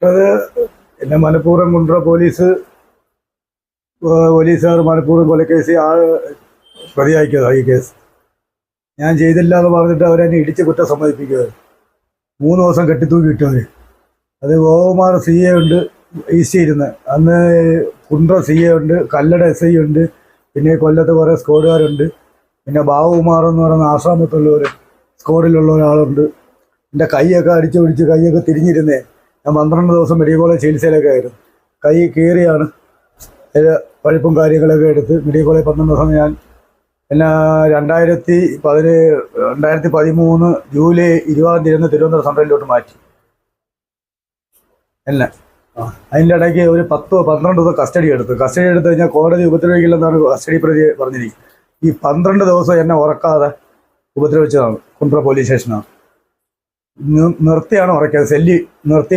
അത് എന്നെ മനഃപൂർവ്വം കുണ്ട്ര പോലീസുകാർ മനഃപൂർവ്വം കൊലക്കേസ് പ്രതിയാക്കിയതാണ് ഈ കേസ്. ഞാൻ ചെയ്തില്ല എന്ന് പറഞ്ഞിട്ട് അവരെന്നെ ഇടിച്ച് കുറ്റം സമ്മതിപ്പിക്കുക. 3 ദിവസം കെട്ടിത്തൂക്കി കിട്ടുമവർ. അത് ഗോകുമാർ CA ഉണ്ട് ഈസ്റ്റ് ഇരുന്ന്, അന്ന് കുണ്ട്ര CA ഉണ്ട്, കല്ലട SI ഉണ്ട്, പിന്നെ കൊല്ലത്ത് കുറേ സ്ക്വാഡുകാരുണ്ട്, പിന്നെ ബാബുകുമാർ എന്ന് പറയുന്ന ആശ്രമത്തുള്ളവർ സ്ക്വാഡിലുള്ള ഒരാളുണ്ട്. എൻ്റെ കൈയൊക്കെ അടിച്ചു പിടിച്ച് കൈയൊക്കെ തിരിഞ്ഞിരുന്നേ. ഞാൻ 12 ദിവസം മെഡിക്കൽ കോളേജ് ചികിത്സയിലൊക്കെ ആയിരുന്നു. കൈ കീറിയാണ് പഴുപ്പും കാര്യങ്ങളൊക്കെ എടുത്ത് മെഡിക്കൽ കോളേജ് 12 ദിവസം ഞാൻ പിന്നെ 2013 ജൂലൈ 20 തിരുവനന്തപുരം സെൻട്രലിലോട്ട് മാറ്റി എന്നെ. അതിൻ്റെ ഇടയ്ക്ക് ഒരു 10-12 ദിവസം കസ്റ്റഡി എടുത്ത് കഴിഞ്ഞാൽ കോടതി ഉപദ്രവിക്കില്ലെന്നാണ് കസ്റ്റഡി പ്രതി പറഞ്ഞിരിക്കുന്നത്. ഈ 12 ദിവസം എന്നെ ഉറക്കാതെ ഉപദ്രവിച്ചതാണ് കുണ്ട്ര പോലീസ് സ്റ്റേഷനാണ്. നിർത്തിയാണ് ഉറക്കിയത്. സെല്ലി നിർത്തി